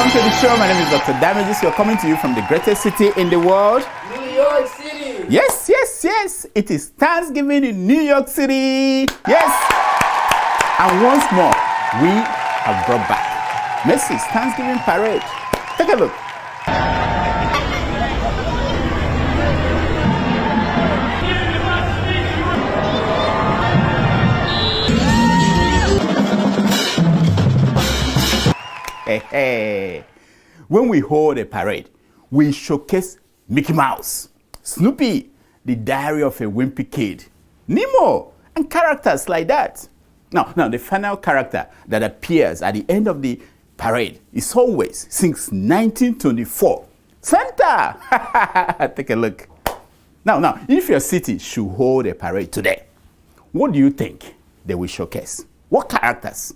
welcome to the show. My name is Dr. Damages. We're coming to you from the greatest city in the world, New York City. Yes. It is Thanksgiving in New York City. Yes. And once more, we have brought back Macy's Thanksgiving Parade. Take a look. Hey. When we hold a parade, we showcase Mickey Mouse, Snoopy, the Diary of a Wimpy Kid, Nemo, and characters like that. Now, the final character that appears at the end of the parade is always, since 1924, Santa. Take a look. Now, if your city should hold a parade today, what do you think they will showcase? What characters?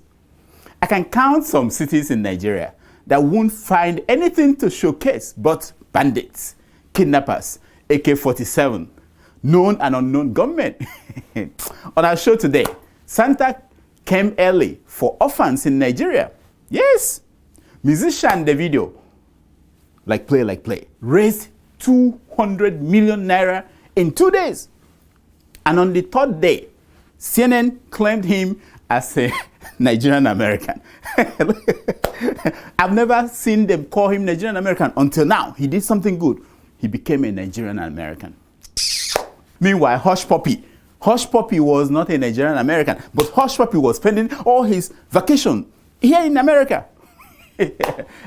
I can count some cities in Nigeria that won't find anything to showcase but bandits, kidnappers, AK-47, known and unknown gunmen. On our show today, Santa came early for orphans in Nigeria. Yes, musician Davido, like play, raised 200 million naira in 2 days. And on the third day, CNN claimed him as a Nigerian American. I've never seen them call him Nigerian American until now. He did something good. He became a Nigerian American. Meanwhile, Hush Puppy was not a Nigerian American, but Hush Puppy was spending all his vacation here in America.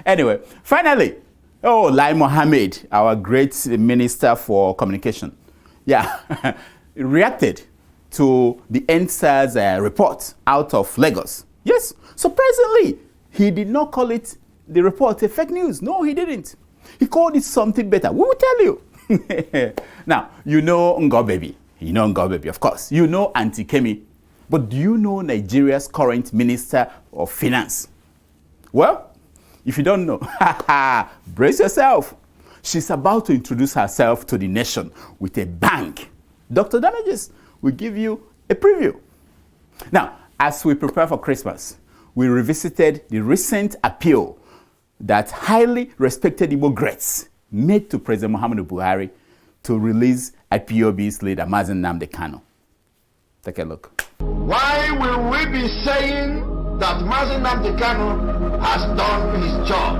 Anyway, finally, Lai Muhammed, our great minister for communication, reacted to the EndSars report out of Lagos. Yes, surprisingly, he did not call it, the report, a fake news. No, he didn't. He called it something better. We will tell you. Now, you know Ngo Baby. You know Ngo Baby, of course. You know Auntie Kemi. But do you know Nigeria's current Minister of Finance? Well, if you don't know, brace yourself. She's about to introduce herself to the nation with a bang. Dr. Damages will give you a preview. Now, as we prepare for Christmas, we revisited the recent appeal that highly respected Igbo greats made to President Muhammadu Buhari to release IPOB's leader, Nnamdi Kanu. Take a look. Why will we be saying that Nnamdi Kanu has done his job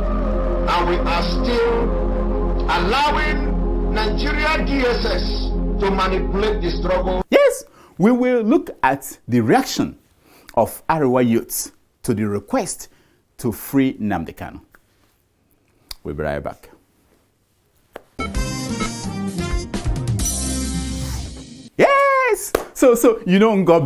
and we are still allowing Nigeria DSS to manipulate the struggle? Yes, we will look at the reaction of Arewa Youths to the request to free Nnamdi Kanu. We'll be right back. Yes! So you know Ngo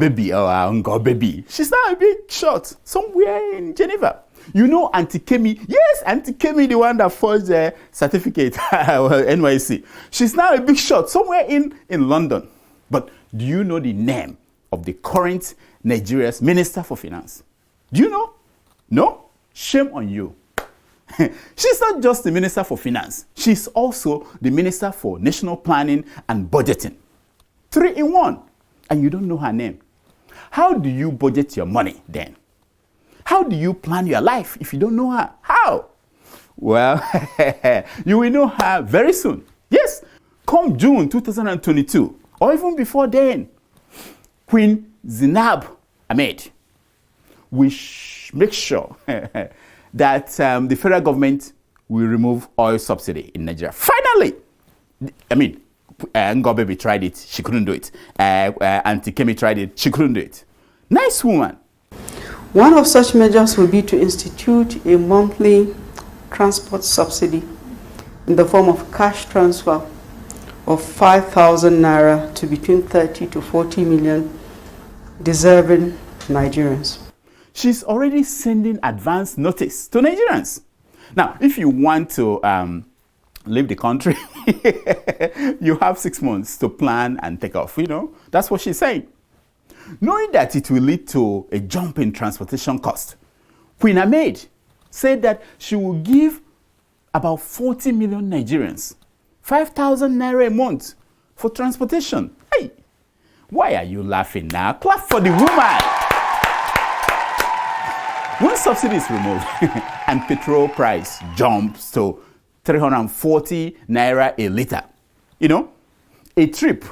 Baby. She's now a big shot somewhere in Geneva. You know Auntie Kemi. Yes, Auntie Kemi, the one that forged the certificate, NYC. She's now a big shot somewhere in London. But do you know the name of the current Nigeria's Minister for Finance? Do you know? No? Shame on you. She's not just the Minister for Finance. She's also the Minister for National Planning and Budgeting. 3 in 1. And you don't know her name. How do you budget your money then? How do you plan your life if you don't know her? How? Well, you will know her very soon. Yes, come June 2022, or even before then, Queen Zainab Ahmed will make sure that the federal government will remove oil subsidy in Nigeria. Finally! Ngo Baby tried it, she couldn't do it. Auntie Kemi tried it, she couldn't do it. Nice woman. One of such measures will be to institute a monthly transport subsidy in the form of cash transfer of 5,000 naira to between 30 to 40 million deserving Nigerians. She's already sending advance notice to Nigerians. Now, if you want to leave the country, you have 6 months to plan and take off. You know, that's what she's saying. Knowing that it will lead to a jump in transportation cost, Queen Ahmed said that she will give about 40 million Nigerians 5,000 naira a month for transportation. Hey, why are you laughing now? Clap for the woman. When subsidy is removed and petrol price jumps to 340 naira a liter, you know, a trip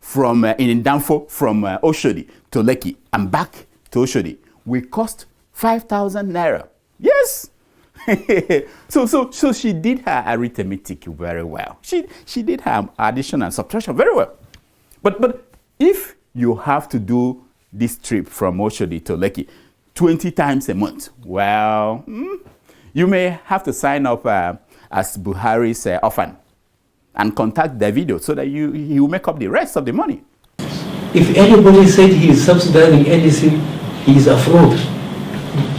from in Danfo from Oshodi to Lekki and back to Oshodi will cost 5,000 naira. Yes. so she did her arithmetic very well. She did her addition and subtraction very well. But if you have to do this trip from Oshodi to Lekki 20 times a month, well, you may have to sign up as Buhari's orphan and contact Davido so that he will make up the rest of the money. If anybody said he is subsidizing anything, he is a fraud.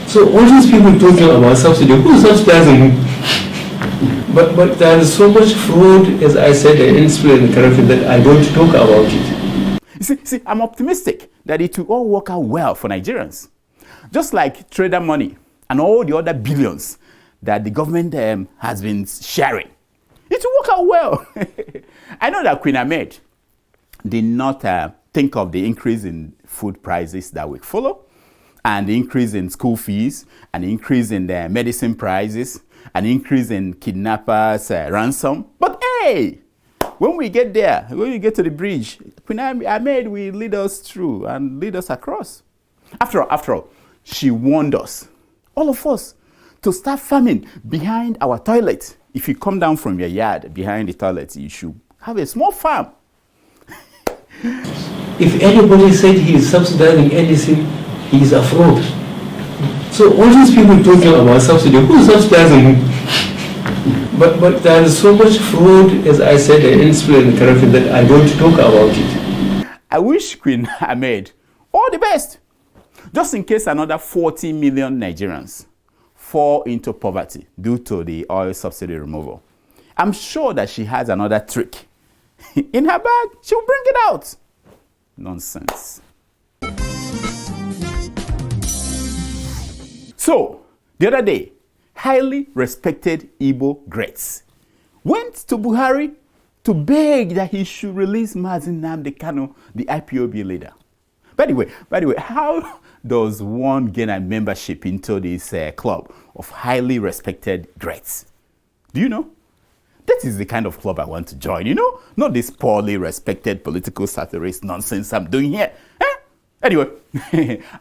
So all these people talking about subsidy, who is subsidizing? But there is so much fraud, as I said, and corruption that I don't talk about it. You see, I'm optimistic that it will all work out well for Nigerians. Just like trader money and all the other billions that the government has been sharing. It will work out well. I know that Queen Ahmed did not think of the increase in food prices that will follow, and the increase in school fees, and the increase in the medicine prices, and the increase in kidnappers' ransom. But hey, when we get there, when we get to the bridge, Queen Ahmed will lead us through and lead us across. After all, she warned us, all of us, to start farming behind our toilet. If you come down from your yard behind the toilet, you should have a small farm. If anybody said he is subsidizing anything, he is a fraud. So all these people talking about subsidy, who is subsidizing? But there is so much fraud, as I said, and corruption that I don't talk about it. I wish Queen Ahmed all the best. Just in case another 40 million Nigerians fall into poverty due to the oil subsidy removal, I'm sure that she has another trick in her bag. She'll bring it out. Nonsense. So, the other day, highly respected Igbo greats went to Buhari to beg that he should release Nnamdi Kanu, the IPOB leader. By the way, how does one gain a membership into this club of highly respected greats? Do you know? That is the kind of club I want to join, you know? Not this poorly respected political satirist nonsense I'm doing here. Anyway,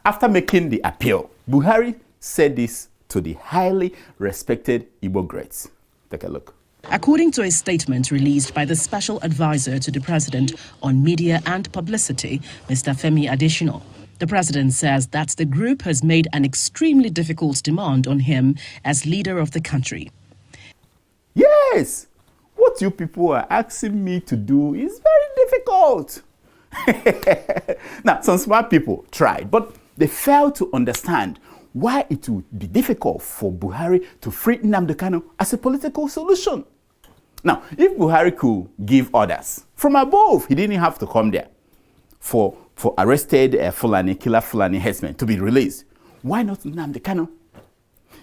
after making the appeal, Buhari said this to the highly respected Igbo greats. Take a look. According to a statement released by the Special Advisor to the President on Media and Publicity, Mr. Femi Adesina, the President says that the group has made an extremely difficult demand on him as leader of the country. Yes! What you people are asking me to do is very difficult. Now, some smart people tried, but they failed to understand why it would be difficult for Buhari to free Nnamdi Kanu as a political solution. Now, if Buhari could give orders from above, he didn't have to come there for arrested killer Fulani herdsmen to be released. Why not Nnamdi Kanu?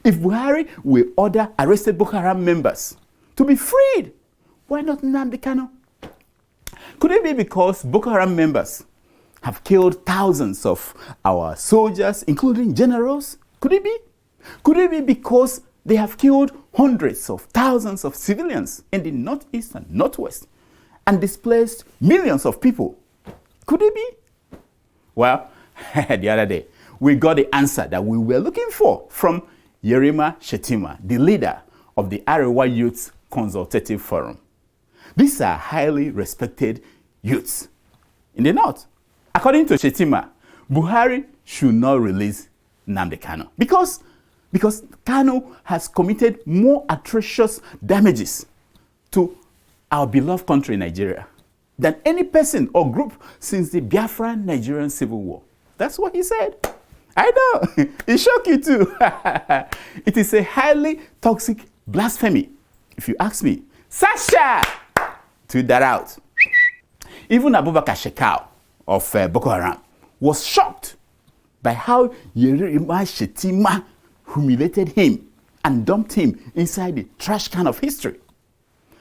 If Buhari will order arrested Boko Haram members to be freed, why not Nnamdi Kanu? Could it be because Boko Haram members have killed thousands of our soldiers, including generals? Could it be? Could it be because they have killed hundreds of thousands of civilians in the northeast and northwest and displaced millions of people? Could it be? Well, the other day, we got the answer that we were looking for from Yerima Shetima, the leader of the Arewa Youths Consultative Forum. These are highly respected youths in the north. According to Shetima, Buhari should not release Nnamdi Kanu because Kanu has committed more atrocious damages to our beloved country, Nigeria, than any person or group since the Biafran Nigerian Civil War. That's what he said. I know. It shocked you too. It is a highly toxic blasphemy, if you ask me. Sasha! Tweet that out. Even Abubakar Shekau of Boko Haram was shocked by how Yerima Shetima humiliated him and dumped him inside the trash can of history.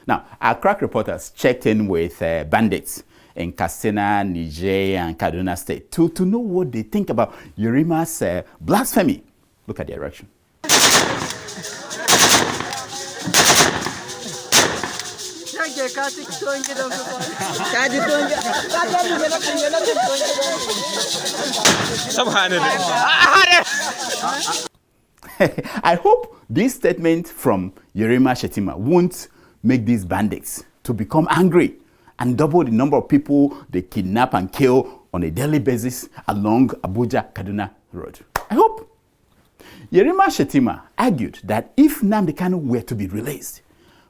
Now, our crack reporters checked in with bandits in Katsina, Niger, and Kaduna State to know what they think about Yerima's blasphemy. Look at the erection. I hope this statement from Yerima Shetima won't make these bandits to become angry and double the number of people they kidnap and kill on a daily basis along Abuja-Kaduna Road. I hope. Yerima Shetima argued that if Nnamdi Kanu were to be released,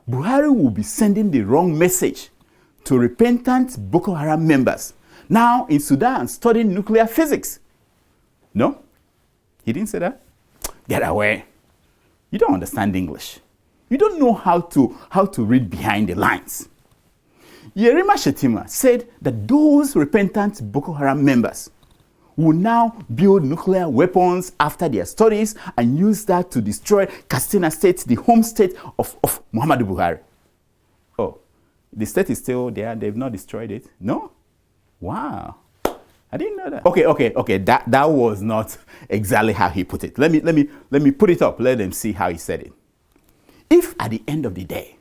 Buhari will be sending the wrong message to repentant Boko Haram members now in Sudan studying nuclear physics. No, he didn't say that. Get away. You don't understand English. You don't know how to read behind the lines. Yerima Shetima said that those repentant Boko Haram members will now build nuclear weapons after their studies and use that to destroy Katsina State, the home state of Muhammadu Buhari. Oh, the state is still there. They've not destroyed it. No? Wow. I didn't know that. Okay. That was not exactly how he put it. Let me put it up. Let them see how he said it. If at the end of the day,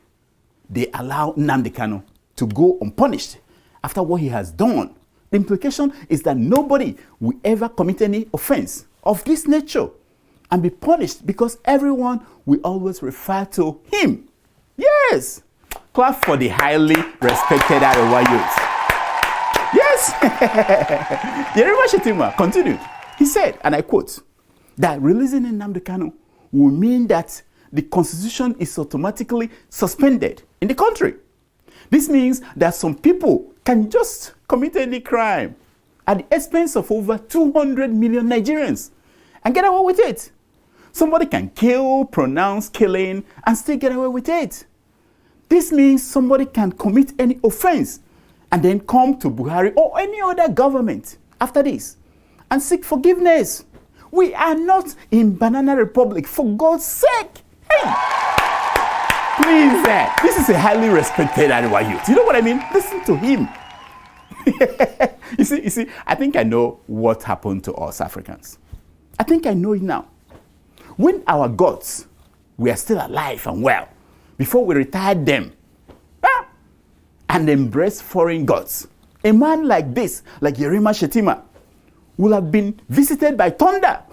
they allow Nnamdi Kanu to go unpunished after what he has done, the implication is that nobody will ever commit any offense of this nature and be punished because everyone will always refer to him. Yes. Clap for the highly respected Arewa Youths. Yes. Yerima Shetima continued. He said, and I quote, that releasing Nnamdi Kanu will mean that the constitution is automatically suspended in the country. This means that some people can just commit any crime at the expense of over 200 million Nigerians and get away with it. Somebody can kill, pronounce killing, and still get away with it. This means somebody can commit any offense and then come to Buhari or any other government after this and seek forgiveness. We are not in Banana Republic, for God's sake. Hey! Please, this is a highly respected Arewa youth. You know what I mean? Listen to him. You see, I think I know what happened to us Africans. I think I know it now. When our gods were still alive and well, before we retired them and embraced foreign gods, a man like this, like Yerima Shetima, will have been visited by thunder.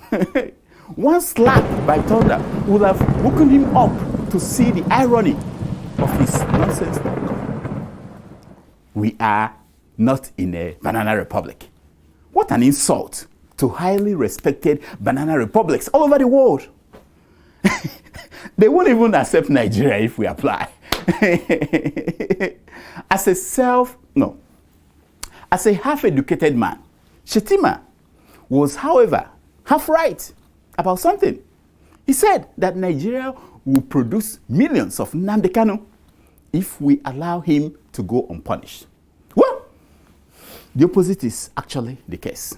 One slap by thunder would have woken him up to see the irony of his nonsense talk. We are not in a banana republic. What an insult to highly respected banana republics all over the world. They won't even accept Nigeria if we apply. As a half-educated man, Shetima was, however, half right about something. He said that Nigeria will produce millions of Nnamdi Kanu if we allow him to go unpunished. Well, the opposite is actually the case.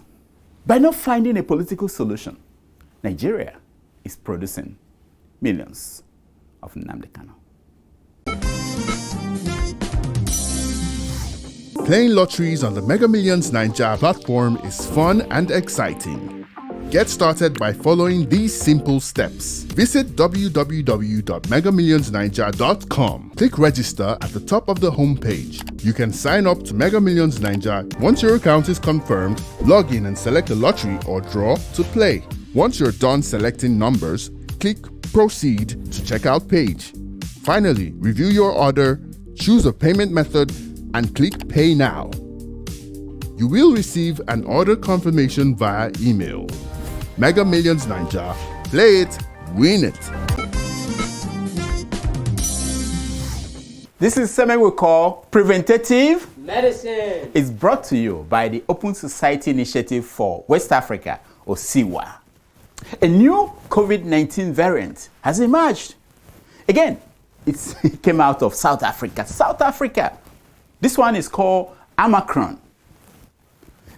By not finding a political solution, Nigeria is producing millions of Nnamdi Kanu. Playing lotteries on the Mega Millions Naija platform is fun and exciting. Get started by following these simple steps. Visit www.megamillionsnaija.com. Click register at the top of the homepage. You can sign up to Mega Millions Naija. Once your account is confirmed, log in and select a lottery or draw to play. Once you're done selecting numbers, click proceed to checkout page. Finally, review your order, choose a payment method, and click pay now. You will receive an order confirmation via email. Mega Millions Naija. Play it, win it. This is something we call preventative medicine. It's brought to you by the Open Society Initiative for West Africa, or SIWA. A new COVID-19 variant has emerged. Again, it came out of South Africa. South Africa. This one is called Omicron.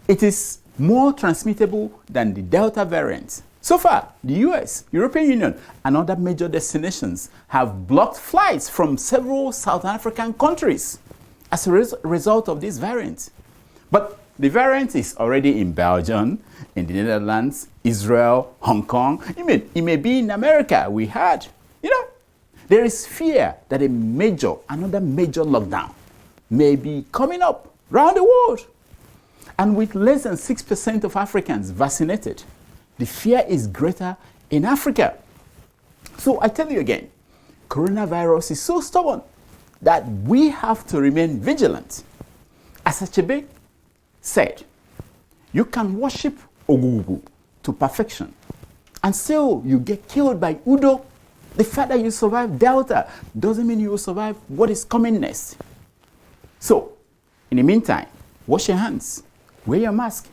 It is more transmittable than the Delta variant. So far, the US, European Union, and other major destinations have blocked flights from several South African countries as a result of this variant. But The variant is already in Belgium, in the Netherlands, Israel, Hong Kong. It may be in America. We heard, there is fear that another major lockdown may be coming up around the world. And with less than 6% of Africans vaccinated, the fear is greater in Africa. So I tell you again, coronavirus is so stubborn that we have to remain vigilant. As Achebe said, you can worship Ogugu to perfection and still you get killed by Udo. The fact that you survive Delta doesn't mean you will survive what is coming next. So, in the meantime, wash your hands, wear your mask,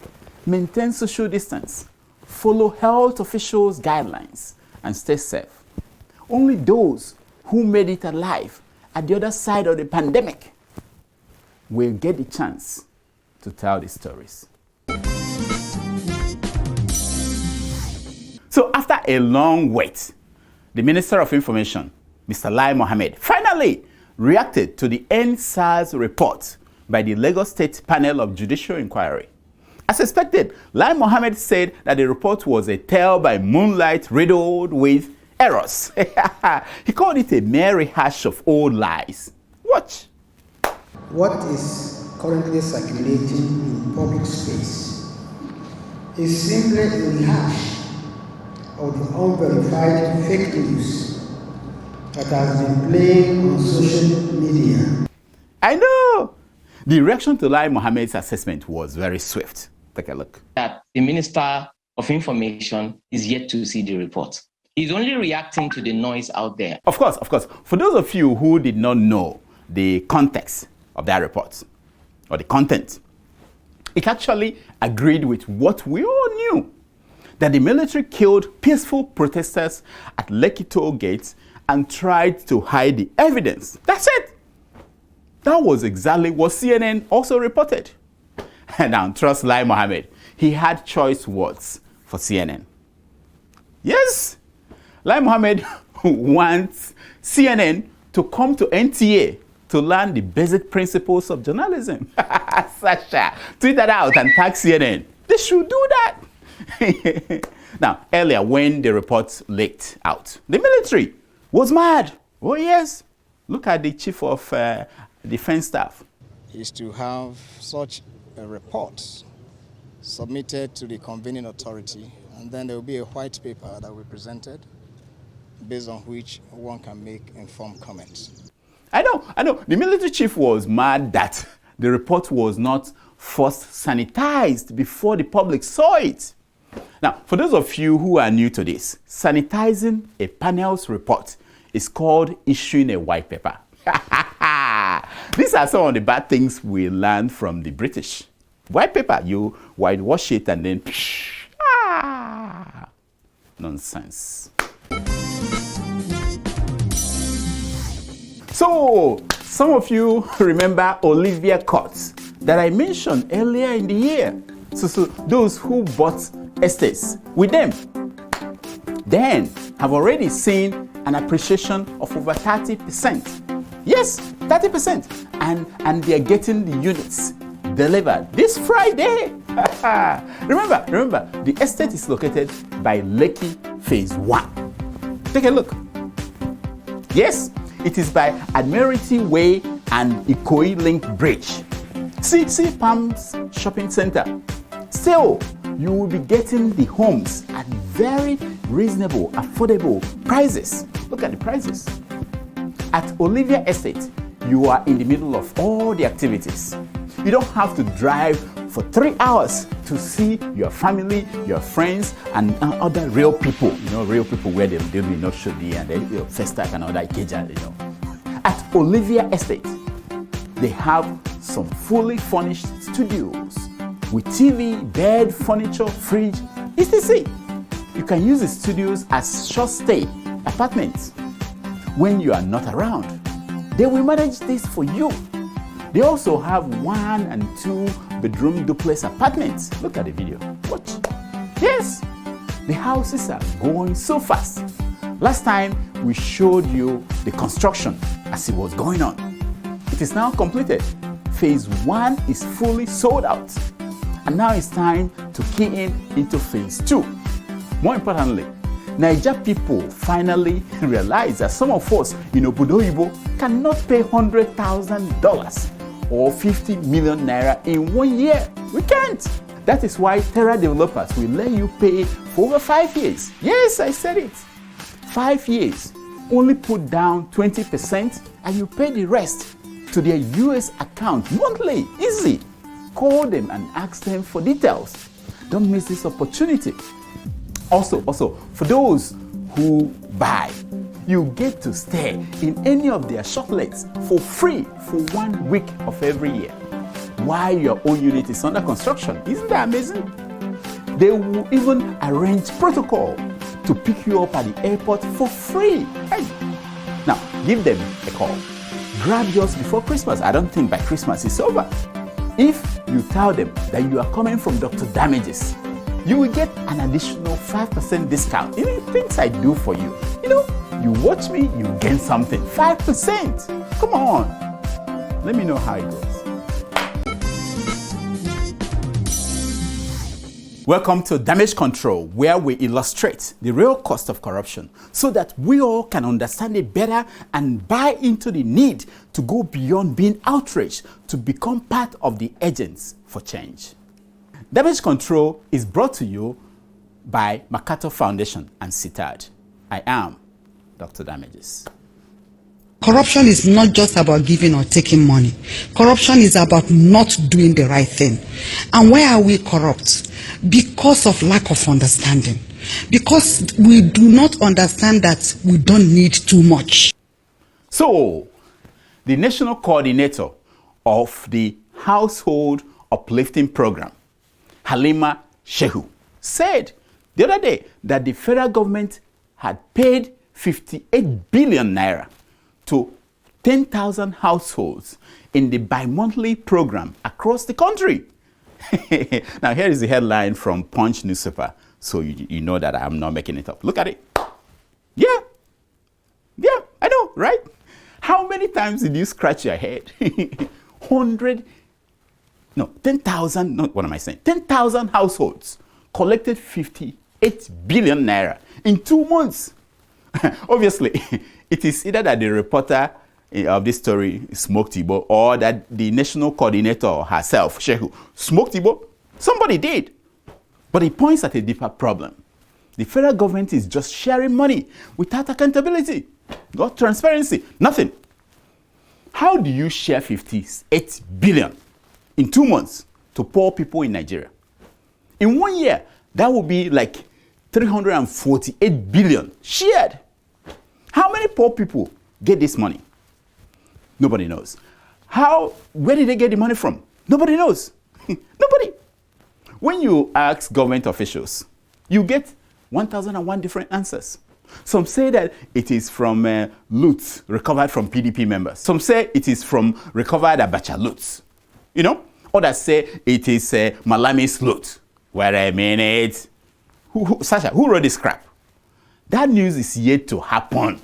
maintain social distance, follow health officials' guidelines, and stay safe. Only those who made it alive at the other side of the pandemic will get the chance to tell the stories. So after a long wait, the Minister of Information, Mr. Lai Muhammed, finally reacted to the EndSars report by the Lagos State Panel of Judicial Inquiry. As expected, Lai Muhammed said that the report was a tale by moonlight riddled with errors. He called it a mere rehash of old lies. Watch. What is currently circulating in public space is simply a rehash of the unverified fake news that has been playing on social media. I know! The reaction to Lai Muhammed's assessment was very swift. Take a look. That the Minister of Information is yet to see the report. He's only reacting to the noise out there. Of course. For those of you who did not know the context of that report, or the content, it actually agreed with what we all knew, that the military killed peaceful protesters at Lekki toll gates and tried to hide the evidence. That's it. That was exactly what CNN also reported. And now, trust Lai Muhammed, he had choice words for CNN. Yes, Lai Muhammed wants CNN to come to NTA to learn the basic principles of journalism. Sasha, tweet that out and tag CNN. They should do that. Now, earlier when the reports leaked out, the military was mad. Oh yes, look at the chief of defense staff. Is to have such a report submitted to the convening authority, and then there will be a white paper that will be presented based on which one can make informed comments. I know. The military chief was mad that the report was not first sanitized before the public saw it. Now, for those of you who are new to this, sanitizing a panel's report is called issuing a white paper. These are some of the bad things we learned from the British. White paper, you whitewash it and then nonsense. So, some of you remember Olivia Courts that I mentioned earlier in the year. So those who bought estates with them then have already seen an appreciation of over 30%. Yes, 30%. And they're getting the units delivered this Friday. Remember, the estate is located by Lekki Phase 1. Take a look. Yes, it is by Admiralty Way and Ikoyi Link Bridge. See Palms Shopping Center. Still, you will be getting the homes at very reasonable, affordable prices. Look at the prices. At Olivia Estate, you are in the middle of all the activities. You don't have to drive for 3 hours to see your family, your friends, and other real people. Real people where they'll be not Shodi and Festac and other Ikeja, At Olivia Estate, they have some fully furnished studios with TV, bed, furniture, fridge, etc. You can use the studios as short stay apartments. When you are not around, they will manage this for you. They also have 1 and 2 bedroom duplex apartments. Look at the video. Watch. Yes, the houses are going so fast. Last time we showed you the construction as it was going on. It is now completed. Phase 1 is fully sold out. And now it's time to key into phase 2. More importantly, Niger people finally realize that some of us in Obodo Igbo cannot pay $100,000 or 50 million naira in 1 year. We can't. That is why Terra developers will let you pay for over 5 years. Yes, I said it. 5 years. Only put down 20% and you pay the rest to their US account monthly. Easy. Call them and ask them for details. Don't miss this opportunity. Also, for those who buy, you get to stay in any of their shoplets for free for 1 week of every year while your own unit is under construction. Isn't that amazing? They will even arrange protocol to pick you up at the airport for free. Hey. Now, give them a call. Grab yours before Christmas. I don't think by Christmas it's over. If you tell them that you are coming from Dr. Damages, you will get an additional 5% discount. You know, things I do for you. You know, you watch me, you gain something. 5%. Come on. Let me know how it goes. Welcome to Damage Control, where we illustrate the real cost of corruption so that we all can understand it better and buy into the need to go beyond being outraged to become part of the agents for change. Damage Control is brought to you by Makato Foundation and CITAD. I am Dr. Damages. Corruption is not just about giving or taking money. Corruption is about not doing the right thing. And why are we corrupt? Because of lack of understanding. Because we do not understand that we don't need too much. So, the national coordinator of the Household Uplifting Programme, Halima Shehu, said the other day that the federal government had paid 58 billion naira to 10,000 households in the bi-monthly program across the country. Now, here is the headline from Punch newspaper, so you know that I'm not making it up. Look at it. Yeah, I know, right? How many times did you scratch your head? 10,000, no, what am I saying? 10,000 households collected 58 billion naira in 2 months. Obviously, it is either that the reporter of this story smoked Igbo or that the national coordinator herself, Shehu, smoked Igbo. Somebody did. But it points at a deeper problem. The federal government is just sharing money without accountability, not transparency, nothing. How do you share 58 billion in 2 months to poor people in Nigeria? In 1 year, that would be like 348 billion shared. How many poor people get this money? Nobody knows. Where did they get the money from? Nobody knows. Nobody. When you ask government officials, you get 1,001 different answers. Some say that it is from loot recovered from PDP members. Some say it is from recovered Abacha loot. You know? Others say it is Malami's loot. Wait a minute. Sasha, who wrote this crap? That news is yet to happen.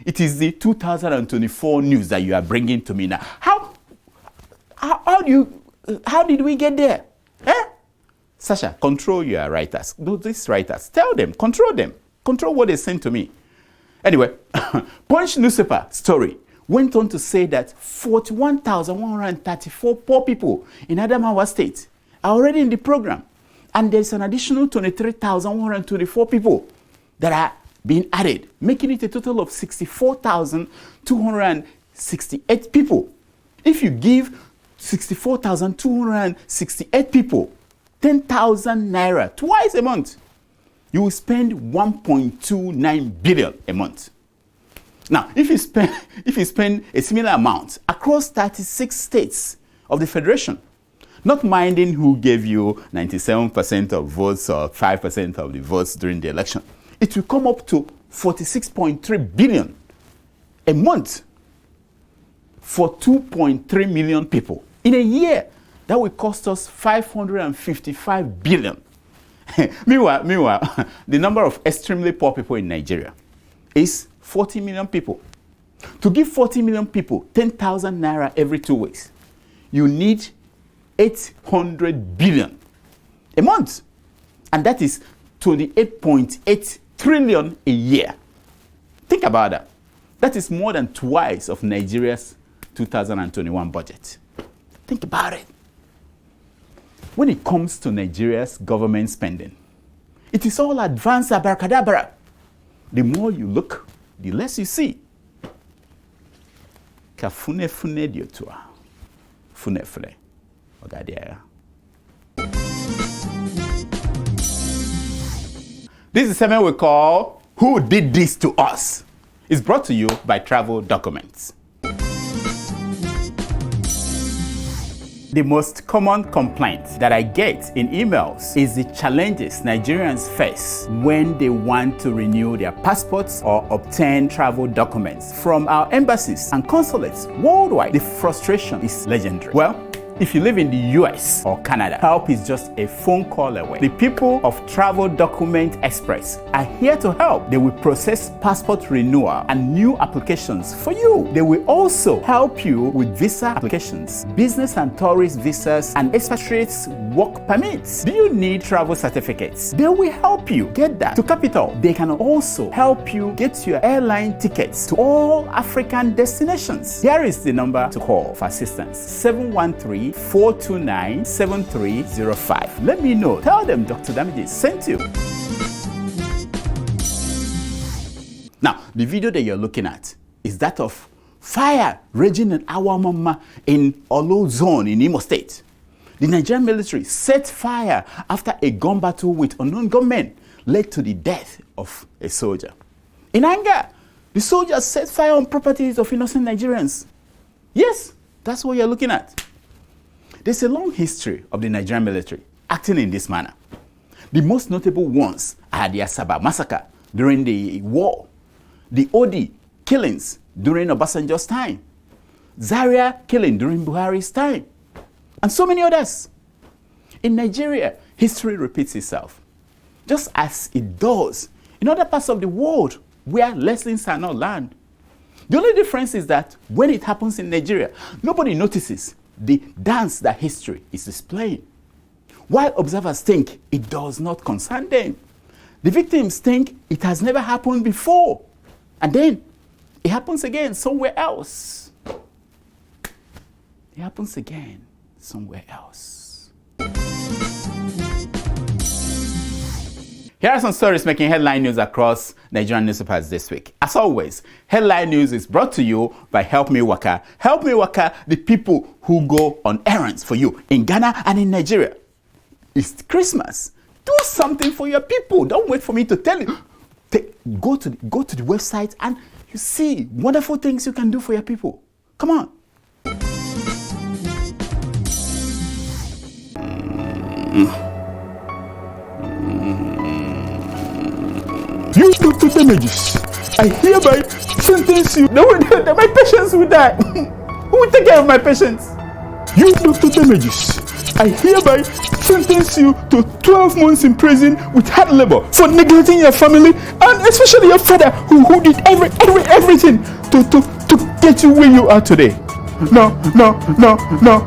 It is the 2024 news that you are bringing to me now. How did we get there? Sasha, control your writers. These writers, tell them, control what they send to me. Anyway, Punch newspaper story went on to say that 41,134 poor people in Adamawa State are already in the program. And there's an additional 23,124 people that are being added, making it a total of 64,268 people. If you give 64,268 people 10,000 naira twice a month, you will spend 1.29 billion a month. Now, if you spend a similar amount across 36 states of the Federation, not minding who gave you 97% of votes or 5% of the votes during the election, it will come up to 46.3 billion a month for 2.3 million people. In a year, that will cost us 555 billion. Meanwhile, the number of extremely poor people in Nigeria is 40 million people. To give 40 million people 10,000 naira every 2 weeks, you need 800 billion a month. And that is 28.8 trillion a year. Think about that. That is more than twice of Nigeria's 2021 budget. Think about it. When it comes to Nigeria's government spending, it is all advanced abracadabra. The more you look, the less you see. Kafune fune diotua. Fune fune. Ogadia. This is a segment we call Who Did This to Us? It's brought to you by Travel Documents. The most common complaint that I get in emails is the challenges Nigerians face when they want to renew their passports or obtain travel documents from our embassies and consulates worldwide. The frustration is legendary. Well, if you live in the US or Canada, help is just a phone call away. The people of Travel Document Express are here to help. They will process passport renewal and new applications for you. They will also help you with visa applications, business and tourist visas, and expatriates work permits. Do you need travel certificates? They will help you get that. To capital, they can also help you get your airline tickets to all African destinations. Here is the number to call for assistance: 713-429-7305. Let me know. Tell them Dr. Damiji sent you. Now, the video that you're looking at is that of fire raging in Awamama in Olo Zone in Imo State. The Nigerian military set fire after a gun battle with unknown gunmen led to the death of a soldier. In anger, the soldiers set fire on properties of innocent Nigerians. Yes, that's what you're looking at. There's a long history of the Nigerian military acting in this manner. The most notable ones are the Asaba massacre during the war, the Odi killings during Obasanjo's time, Zaria killing during Buhari's time, and so many others. In Nigeria, history repeats itself, just as it does in other parts of the world where lessons are not learned. The only difference is that when it happens in Nigeria, nobody notices the dance that history is displaying, while observers think it does not concern them. The victims think it has never happened before, and then it happens again somewhere else. It happens again somewhere else. Here are some stories making headline news across Nigerian newspapers this week. As always, headline news is brought to you by Help Me Waka. Help Me Waka, the people who go on errands for you in Ghana and in Nigeria. It's Christmas. Do something for your people. Don't wait for me to tell you. Go to the website and you see wonderful things you can do for your people. Come on. You Dr. Damages, I hereby sentence you. No, my patients will die. Who will take care of my patients? You Dr. Damages, I hereby sentence you to 12 months in prison with hard labor for neglecting your family and especially your father who did everything to get you where you are today. No.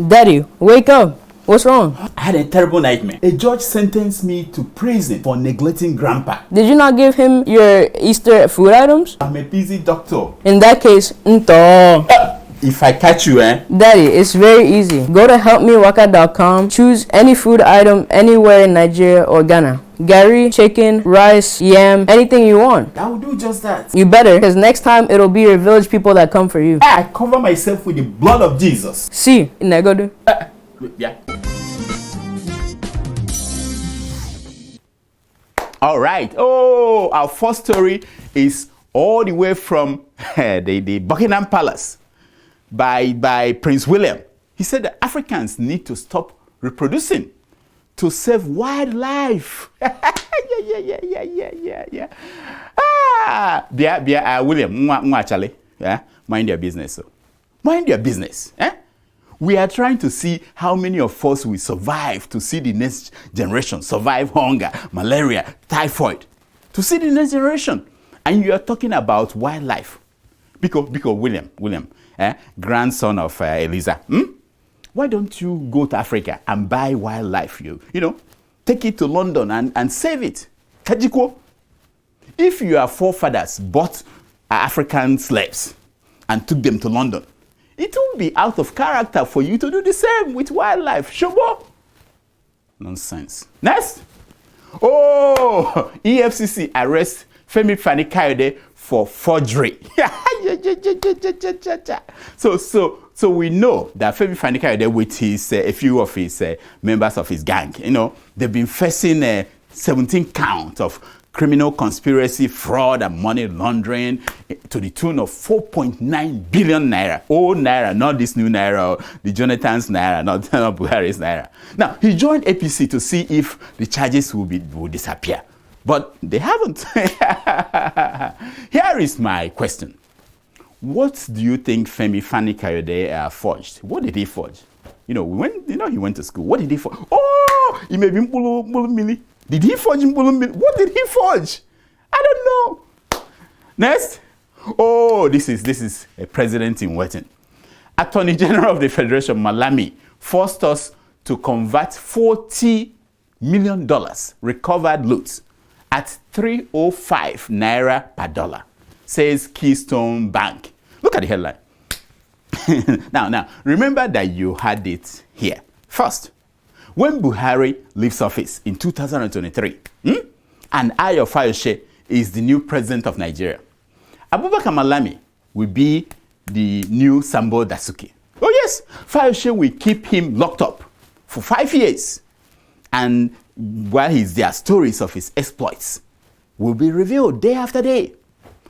Daddy, wake up. What's wrong? I had a terrible nightmare. A judge sentenced me to prison for neglecting grandpa. Did you not give him your Easter food items? I'm a busy doctor. In that case, if I catch you, Daddy, it's very easy. Go to helpmewaka.com, choose any food item anywhere in Nigeria or Ghana. Gari, chicken, rice, yam, anything you want. I will do just that. You better, because next time it'll be your village people that come for you. I cover myself with the blood of Jesus. See, Nagodu. Yeah. All right. Oh, our first story is all the way from the Buckingham Palace by Prince William. He said that Africans need to stop reproducing to save wildlife. Yeah. William, actually, mind your business. So. Mind your business. We are trying to see how many of us will survive to see the next generation survive hunger, malaria, typhoid. To see the next generation. And you are talking about wildlife. Because William, grandson of Eliza. Why don't you go to Africa and buy wildlife? You know, take it to London and save it. Kajiko. If your forefathers bought African slaves and took them to London, it will be out of character for you to do the same with wildlife. Shobo? Nonsense. Next. Oh, EFCC arrests Femi Fani-Kayode for forgery. So we know that Femi Fani-Kayode with his a few of his members of his gang, you know, they've been facing 17 counts of criminal conspiracy, fraud, and money laundering to the tune of 4.9 billion naira. Old naira, not this new naira, the Jonathan's naira, not Buhari's naira. Now, he joined APC to see if the charges will disappear. But they haven't. Here is my question. What do you think Femi Fani-Kayode forged? What did he forge? You know, he went to school. What did he forge? Oh, he may be Mbulu. Did he forge Mbulu? What did he forge? I don't know. Next. Oh, this is a president in waiting. Attorney General of the Federation, Malami, forced us to convert $40 million recovered loot at 305 naira per dollar, says Keystone Bank. Look at the headline. Now, remember that you had it here. First, when Buhari leaves office in 2023, and Ayo Fayose is the new president of Nigeria, Abubakar Malami will be the new Sambo Dasuki. Oh yes, Fayose will keep him locked up for 5 years. And while he's there, stories of his exploits will be revealed day after day.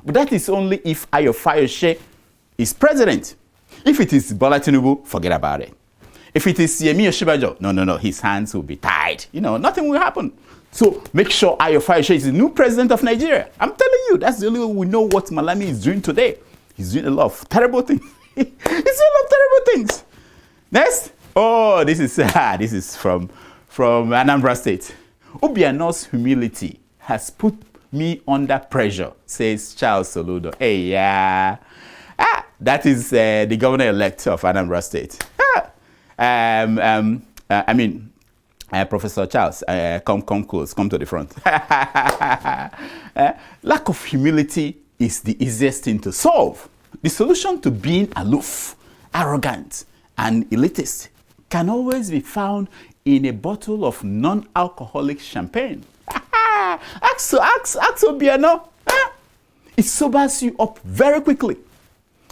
But that is only if Ayo Fayose is president. If it is Bola Tinubu, forget about it. If it is Yerima Shetima, no, his hands will be tied. You know, nothing will happen. So make sure Ayo Fayose is the new president of Nigeria. I'm telling you, that's the only way we know what Malami is doing today. He's doing a lot of terrible things. He's doing a lot of terrible things. Next. Oh, this is from Anambra State. Obiano's humility has put me under pressure, says Charles Soludo. Hey, yeah. That is the governor-elect of Anambra State. Professor Charles, come close, come to the front. Lack of humility is the easiest thing to solve. The solution to being aloof, arrogant, and elitist can always be found in a bottle of non-alcoholic champagne. Ask Obiano. It sobers you up very quickly.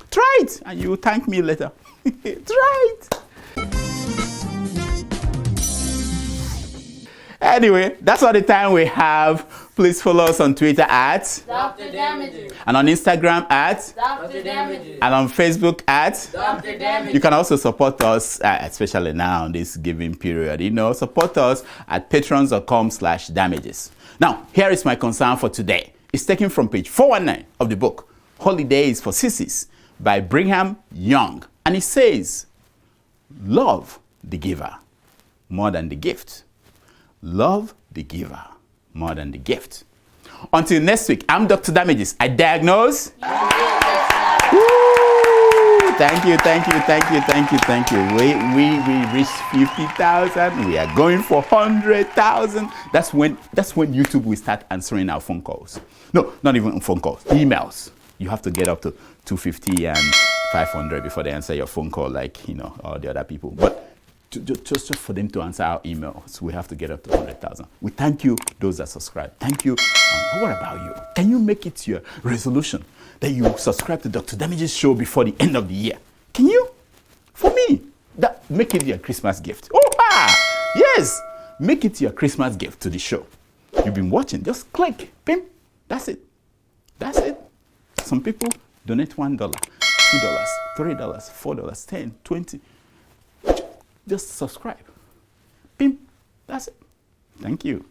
Try it, and you will thank me later. Try it. Anyway, that's all the time we have. Please follow us on Twitter at Dr. Damages, and on Instagram at Dr. Damages, and on Facebook at Dr. Damages. You can also support us, especially now in this giving period. You know, support us at patrons.com/damages. Now, here is my concern for today. It's taken from page 419 of the book Holidays for Sissies by Brigham Young, and it says, "Love the giver more than the gift. Love the giver more than the gift." Until next week, I'm Dr. Damages. I diagnose. Woo! Thank you. We reached 50,000. We are going for 100,000. That's when YouTube will start answering our phone calls. No, not even phone calls. Emails. You have to get up to 250 and 500 before they answer your phone call, like all the other people. But just for them to answer our emails, we have to get up to 100,000. We thank you, those that subscribe. Thank you. What about you? Can you make it your resolution that you subscribe to Dr. Damages' show before the end of the year? Can you? For me, make it your Christmas gift. Yes, make it your Christmas gift to the show. You've been watching, just click, pim. That's it. Some people donate $1, $2, $3, $4, 10, 20. Just subscribe. Pim. That's it. Thank you.